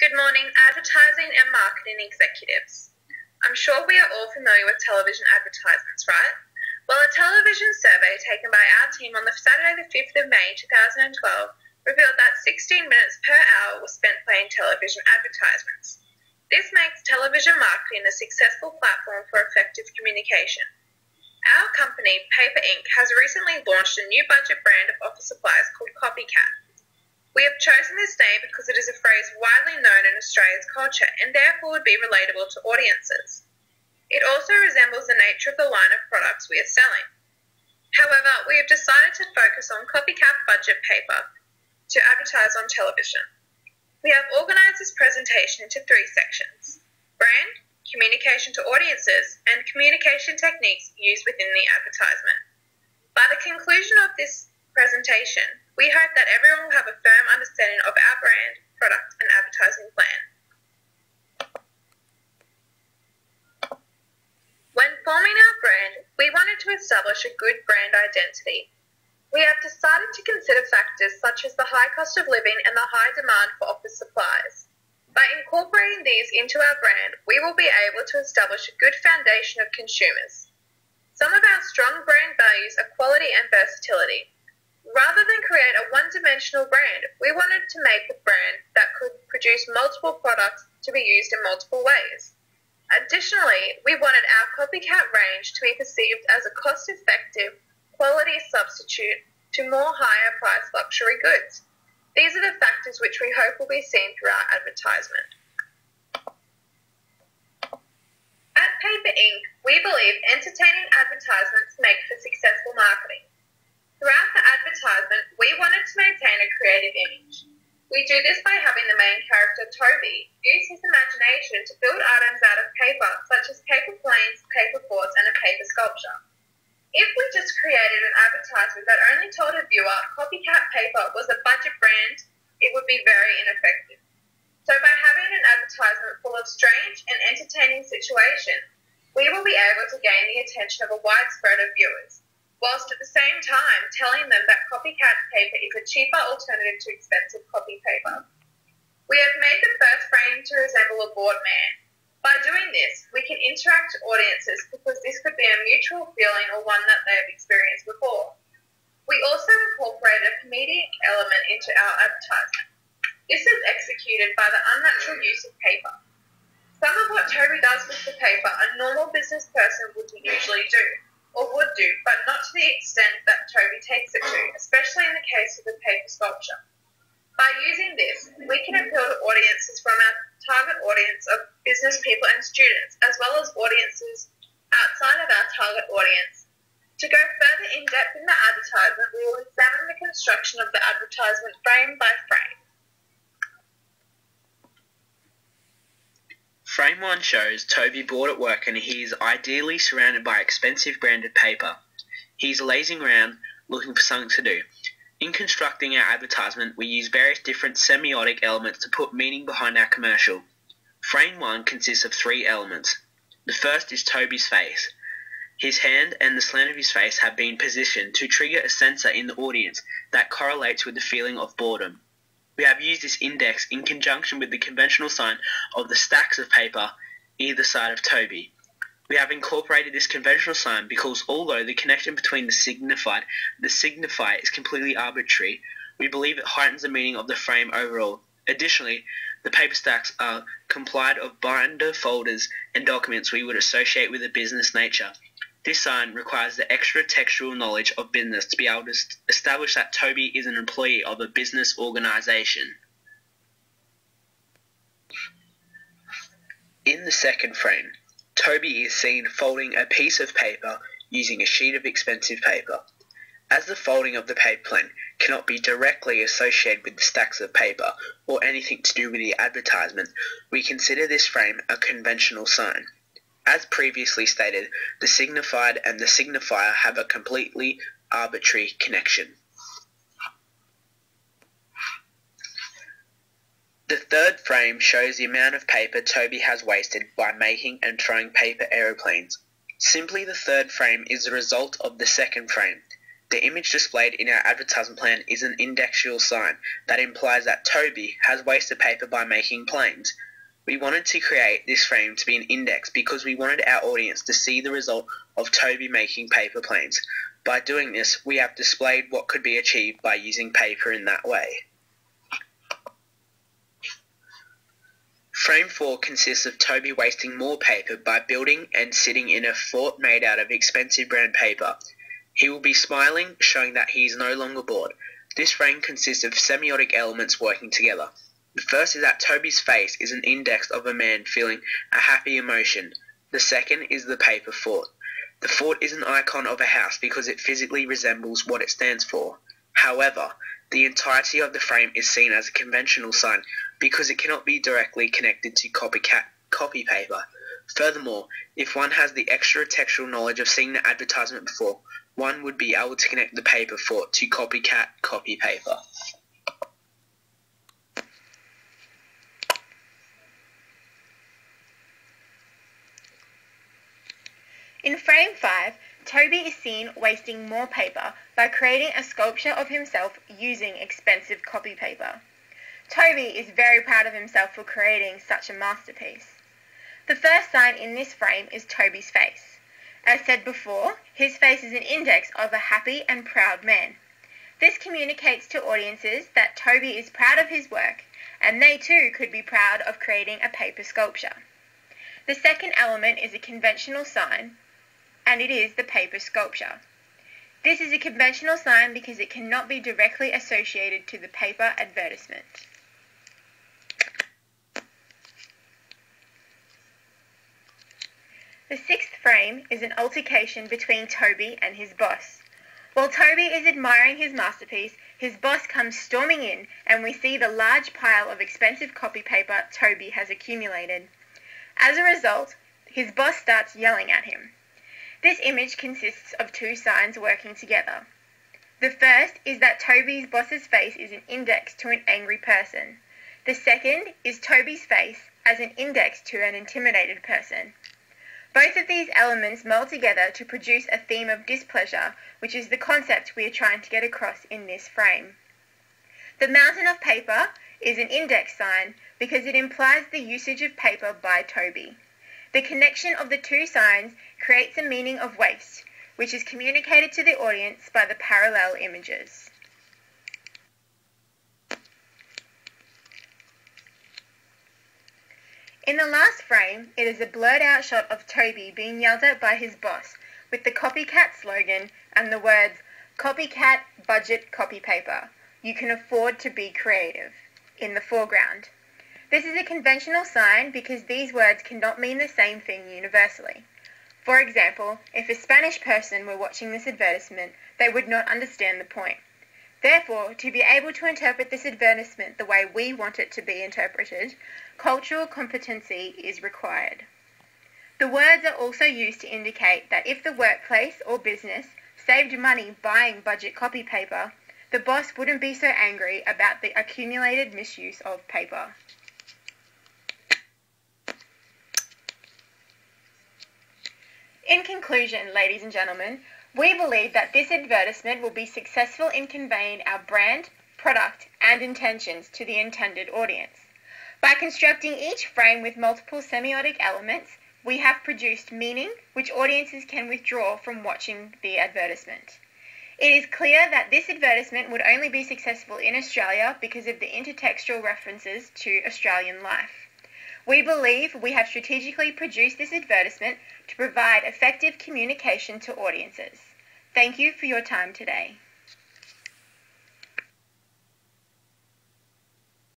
Good morning, advertising and marketing executives. I'm sure we are all familiar with television advertisements, right? Well, a television survey taken by our team on the Saturday the 5th of May 2012 revealed that 16 minutes per hour was spent playing television advertisements. This makes television marketing a successful platform for effective communication. Our company, Paper Inc., has recently launched a new budget brand of office supplies called CopyCat. We have chosen this name because it is a phrase widely known in Australia's culture and therefore would be relatable to audiences. It also resembles the nature of the line of products we are selling. However, we have decided to focus on copycat budget paper to advertise on television. We have organised this presentation into 3 sections: brand, communication to audiences, and communication techniques used within the advertisement. By the conclusion of this presentation, we hope that everyone will have a firm understanding of our brand, product, and advertising plan. When forming our brand, we wanted to establish a good brand identity. We have decided to consider factors such as the high cost of living and the high demand for office supplies. By incorporating these into our brand, we will be able to establish a good foundation of consumers. Some of our strong brand values are quality and versatility. Rather than create a one-dimensional brand, we wanted to make a brand that could produce multiple products to be used in multiple ways. Additionally, we wanted our copycat range to be perceived as a cost-effective, quality substitute to more higher-priced luxury goods. These are the factors which we hope will be seen through our advertisement. At Paper Inc., we believe entertaining advertisements make for successful marketing. Throughout the advertisement, we wanted to maintain a creative image. We do this by having the main character, Toby, use his imagination to build items out of paper, such as paper planes, paper boards, and a paper sculpture. If we just created an advertisement that only told a viewer copycat paper was a budget brand, it would be very ineffective. So by having an advertisement full of strange and entertaining situations, we will be able to gain the attention of a wide spread of viewers, whilst at the same time telling them that copycat paper is a cheaper alternative to expensive copy paper. We have made the first frame to resemble a bored man. By doing this, we can interact with audiences because this could be a mutual feeling or one that they have experienced before. We also incorporate a comedic element into our advertisement. This is executed by the unnatural use of paper. Some of what Toby does with the paper a normal business person would usually do, or would do, but not to the extent that Toby takes it to, especially in the case of the paper sculpture. By using this, we can appeal to audiences from our target audience of business people and students, as well as audiences outside of our target audience. To go further in depth in the advertisement, we will examine the construction of the advertisement frame by frame. Frame 1 shows Toby bored at work and he is ideally surrounded by expensive branded paper. He is lazing around looking for something to do. In constructing our advertisement, we use various different semiotic elements to put meaning behind our commercial. Frame 1 consists of 3 elements. The first is Toby's face. His hand and the slant of his face have been positioned to trigger a sensor in the audience that correlates with the feeling of boredom. We have used this index in conjunction with the conventional sign of the stacks of paper either side of Toby. We have incorporated this conventional sign because although the connection between the signifier is completely arbitrary, we believe it heightens the meaning of the frame overall. Additionally, the paper stacks are complied of binder folders and documents we would associate with a business nature. This sign requires the extra textual knowledge of business to be able to establish that Toby is an employee of a business organisation. In the second frame, Toby is seen folding a piece of paper using a sheet of expensive paper. As the folding of the paper plane cannot be directly associated with the stacks of paper or anything to do with the advertisement, we consider this frame a conventional sign. As previously stated, the signified and the signifier have a completely arbitrary connection. The third frame shows the amount of paper Toby has wasted by making and throwing paper aeroplanes. Simply, the third frame is the result of the second frame. The image displayed in our advertisement plan is an indexual sign that implies that Toby has wasted paper by making planes. We wanted to create this frame to be an index because we wanted our audience to see the result of Toby making paper planes. By doing this, we have displayed what could be achieved by using paper in that way. Frame 4 consists of Toby wasting more paper by building and sitting in a fort made out of expensive brand paper. He will be smiling, showing that he is no longer bored. This frame consists of semiotic elements working together. The first is that Toby's face is an index of a man feeling a happy emotion. The second is the paper fort. The fort is an icon of a house because it physically resembles what it stands for. However, the entirety of the frame is seen as a conventional sign because it cannot be directly connected to CopyCat copy paper. Furthermore, if one has the extra textual knowledge of seeing the advertisement before, one would be able to connect the paper fort to CopyCat copy paper. In frame 5, Toby is seen wasting more paper by creating a sculpture of himself using expensive copy paper. Toby is very proud of himself for creating such a masterpiece. The first sign in this frame is Toby's face. As said before, his face is an index of a happy and proud man. This communicates to audiences that Toby is proud of his work, and they too could be proud of creating a paper sculpture. The second element is a conventional sign, and it is the paper sculpture. This is a conventional sign because it cannot be directly associated to the paper advertisement. The sixth frame is an altercation between Toby and his boss. While Toby is admiring his masterpiece, his boss comes storming in and we see the large pile of expensive copy paper Toby has accumulated. As a result, his boss starts yelling at him. This image consists of two signs working together. The first is that Toby's boss's face is an index to an angry person. The second is Toby's face as an index to an intimidated person. Both of these elements meld together to produce a theme of displeasure, which is the concept we are trying to get across in this frame. The mountain of paper is an index sign because it implies the usage of paper by Toby. The connection of the two signs creates a meaning of waste, which is communicated to the audience by the parallel images. In the last frame, it is a blurred out shot of Toby being yelled at by his boss with the CopyCat slogan and the words, "CopyCat budget copy paper. You can afford to be creative," in the foreground. This is a conventional sign because these words cannot mean the same thing universally. For example, if a Spanish person were watching this advertisement, they would not understand the point. Therefore, to be able to interpret this advertisement the way we want it to be interpreted, cultural competency is required. The words are also used to indicate that if the workplace or business saved money buying budget copy paper, the boss wouldn't be so angry about the accumulated misuse of paper. In conclusion, ladies and gentlemen, we believe that this advertisement will be successful in conveying our brand, product, and intentions to the intended audience. By constructing each frame with multiple semiotic elements, we have produced meaning which audiences can withdraw from watching the advertisement. It is clear that this advertisement would only be successful in Australia because of the intertextual references to Australian life. We believe we have strategically produced this advertisement to provide effective communication to audiences. Thank you for your time today.